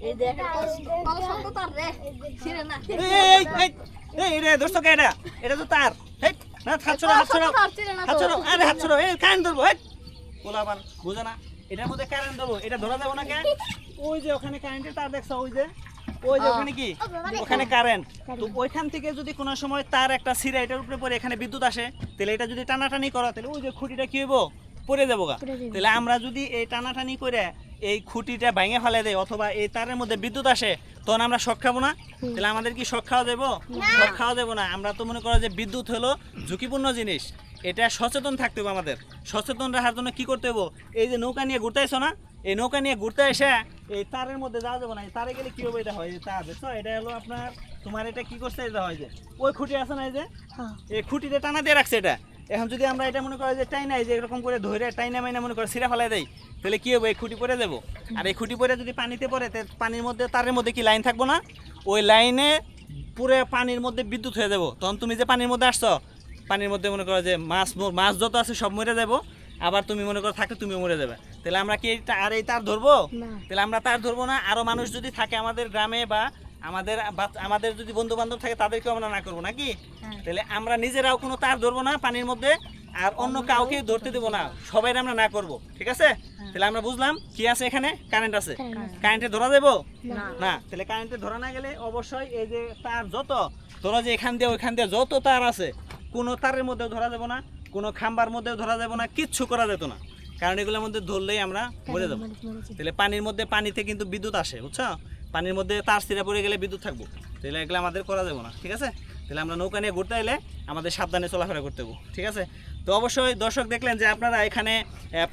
এই দেখ কত শক্ত তার রে ছিড়ে না এই রে দোস্ত কে এটা তো তার হেই না হাত ছড়ো আরে হাত ছড়ো এই কারেন্ট ধরবো হেই বলা আবার বুঝে না এটার মধ্যে কারেন্ট দেবো এটা ধরা যাবে না কেন ওই যে ওখানে কারেন্টের তার দেখছো ওই যে ওখানে কি ওখানে কারেন্ট তো ওইখান থেকে যদি কোনো সময় তার একটা ছিঁড়ে এটার উপরে পরে এখানে বিদ্যুৎ আসে তাহলে এটা যদি টানাটানি করো তাহলে ওই যে খুঁটিটা কি হইব পড়ে যাবো গা তাহলে আমরা যদি এই টানাটানি করে এই খুঁটিটা ভেঙে ফেলে দেয় অথবা এই তারের মধ্যে বিদ্যুৎ আসে তখন আমরা শক খাবো না তাহলে আমাদের কি শক খাওয়া যাবো শক খাওয়া যাবো না আমরা তো মনে করো যে বিদ্যুৎ হলো ঝুঁকিপূর্ণ জিনিস এটা সচেতন থাকতে হবে আমাদের সচেতন রাখার জন্য কি করতে হবে এই যে নৌকা নিয়ে ঘুরতে আসো না এই নৌকা নিয়ে ঘুরতে এসে এই তারের মধ্যে যাওয়া যাবে না এই তারে গেলে কি হবে এটা হয় যে তার দেখছো এটা হলো আপনার তোমার এটা কি করছে এটা হয় যে ওই খুঁটি আছে না এই যে এই খুঁটিতে টানা দিয়ে রাখছে এটা এখন যদি আমরা এটা মনে করি যে টাইনাই যে এরকম করে ধরে টাইনা মাইনা মনে করে সিরা ফেলাই দেয় তাহলে কি হবে এই খুঁটি পরে যাবো আর এই খুঁটি পরে যদি পানিতে পড়ে পানির মধ্যে তারের মধ্যে কি লাইন থাকবো না ওই লাইনে পুরো পানির মধ্যে বিদ্যুৎ হয়ে যাবো তখন তুমি যে পানির মধ্যে আসছো পানির মধ্যে মনে করো যে মাছ যত আছে সব মরে যাবো আবার তুমি মনে করো থাকলে তুমিও মরে যাবে তাহলে আমরা কি আর এই তার ধরবো তাহলে আমরা তার ধরবো না আরো মানুষ যদি থাকে আমাদের গ্রামে বা আমাদের যদি বন্ধু বান্ধব থাকে তাদেরকেও আমরা না করবো নাকি তাহলে আমরা নিজেরাও কোনো তার ধরবো না পানির মধ্যে আর অন্য কাউকে ধরতে দেবো না সবাই আমরা না করবো ঠিক আছে তাহলে আমরা বুঝলাম কি আছে এখানে কারেন্ট আছে কারেন্টে ধরা দেবো না তাহলে কারেন্টে ধরা না গেলে অবশ্যই এই যে তার যত ধরো যে এখান দিয়ে ওইখান দিয়ে যত তার আছে কোনো তারের মধ্যেও ধরা যাবো না কোনো খাম্বার মধ্যেও ধরা যাবো না কিচ্ছু করা যেত না কারণ এগুলোর মধ্যে ধরলেই আমরা মরে যাবো তাহলে পানির মধ্যে পানিতে কিন্তু বিদ্যুৎ আসে বুঝছো পানির মধ্যে তার ছিঁড়ে পড়ে গেলে বিদ্যুৎ থাকবো তাহলে এগুলো আমাদের করা যাবো না ঠিক আছে তাহলে আমরা নৌকা নিয়ে ঘুরতে এলে আমাদের সাবধানে চলাফেরা করতে হবে ঠিক আছে তো অবশ্যই দর্শক দেখলেন যে আপনারা এখানে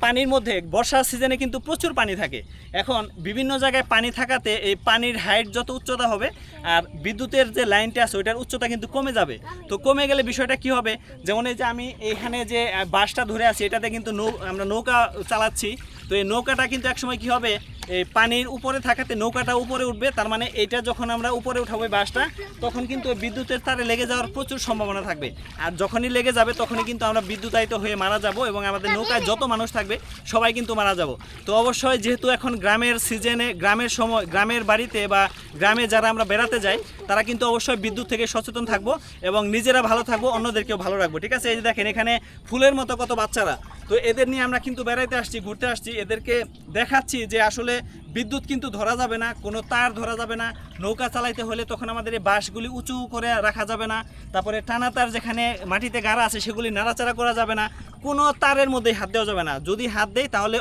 পানির মধ্যে বর্ষার সিজনে কিন্তু প্রচুর পানি থাকে এখন বিভিন্ন জায়গায় পানি থাকাতে এই পানির হাইট যত উচ্চতা হবে আর বিদ্যুতের যে লাইনটা আছে ওইটার উচ্চতা কিন্তু কমে যাবে তো কমে গেলে বিষয়টা কি হবে যেমন এই যে আমি এইখানে যে বাসটা ধরে আছি এটাতে কিন্তু আমরা নৌকা চালাচ্ছি তো এই নৌকাটা কিন্তু একসময় কি হবে এই পানির উপরে থাকাতে নৌকাটা উপরে উঠবে তার মানে এটা যখন আমরা উপরে উঠাবো বাসটা তখন কিন্তু বিদ্যুতের তারে লেগে যাওয়ার প্রচুর সম্ভাবনা থাকবে আর যখনই লেগে যাবে তখনই কিন্তু আমরা বিদ্যুতায়িত হয়ে মারা যাব এবং আমাদের নৌকায় যত মানুষ থাকবে সবাই কিন্তু মারা যাব তো অবশ্যই যেহেতু এখন গ্রামের সিজনে গ্রামের সময় গ্রামের বাড়িতে বা গ্রামে যারা আমরা বেড়াতে যাই তারা কিন্তু অবশ্যই বিদ্যুৎ থেকে সচেতন থাকবো এবং নিজেরা ভালো থাকবো অন্যদেরকেও ভালো রাখবো ঠিক আছে এই যে দেখেন এখানে ফুলের মতো কত বাচ্চারা তো এদের নিয়ে আমরা কিন্তু বেড়াইতে আসছি ঘুরতে আসছি এদেরকে দেখাচ্ছি যে আসলে বিদ্যুৎ কিন্তু ধরা যাবে না কোনো তার ধরা যাবে না নৌকা চালাইতে হলে তখন আমাদের এই বাঁশগুলি উঁচু করে রাখা যাবে না তারপরে টানা তার যেখানে মাটিতে গাড়া আছে সেগুলি নাড়াচাড়া করা যাবে না কোনো তারের মধ্যেই হাত দেওয়া যাবে না যদি হাত দেয় তাহলে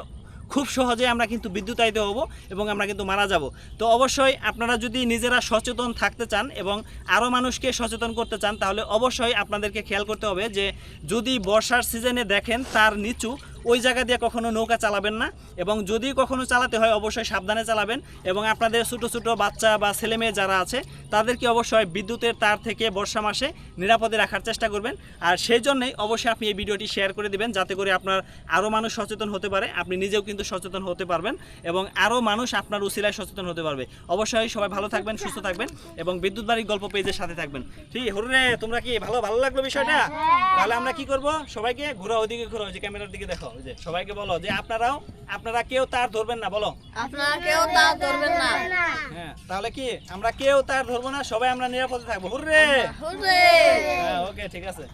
খুব সহজে আমরা কিন্তু বিদ্যুতায়িত হব এবং আমরা কিন্তু মারা যাব তো অবশ্যই আপনারা যদি নিজেরা সচেতন থাকতে চান এবং আরও মানুষকে সচেতন করতে চান তাহলে অবশ্যই আপনাদেরকে খেয়াল করতে হবে যে যদি বর্ষার সিজনে দেখেন তার নিচু ওই জায়গা দিয়ে কখনো নৌকা চালাবেন না এবং যদি কখনো চালাতে হয় অবশ্যই সাবধানে চালাবেন এবং আপনাদের ছোটো ছোটো বাচ্চা বা ছেলেমেয়ে যারা আছে তাদেরকে অবশ্যই বিদ্যুতের তার থেকে বর্ষা মাসে নিরাপদে রাখার চেষ্টা করবেন আর সেই জন্যই অবশ্যই আপনি এই ভিডিওটি শেয়ার করে দিবেন যাতে করে আপনার আরও মানুষ সচেতন হতে পারে আপনি নিজেও কিন্তু সচেতন হতে পারবেন এবং আরও মানুষ আপনার উসিলায় সচেতন হতে পারবে অবশ্যই সবাই ভালো থাকবেন সুস্থ থাকবেন এবং বিদ্যুৎ বাড়ির গল্প পেজের সাথে থাকবেন ঠিক হরে তোমরা কি ভালো লাগলো বিষয়টা তাহলে আমরা কি করব সবাইকে ঘোরা ওইদিকে ঘোরা ওই যে ক্যামেরার দিকে দেখো যে সবাইকে বলো যে আপনারা কেউ তার ধরবেন না বলো আপনারা কেউ তার ধরবেন না হ্যাঁ তাহলে কি আমরা কেউ তার ধরবো না সবাই আমরা নিরাপদে থাকবো হুররে হুররে ওকে ঠিক আছে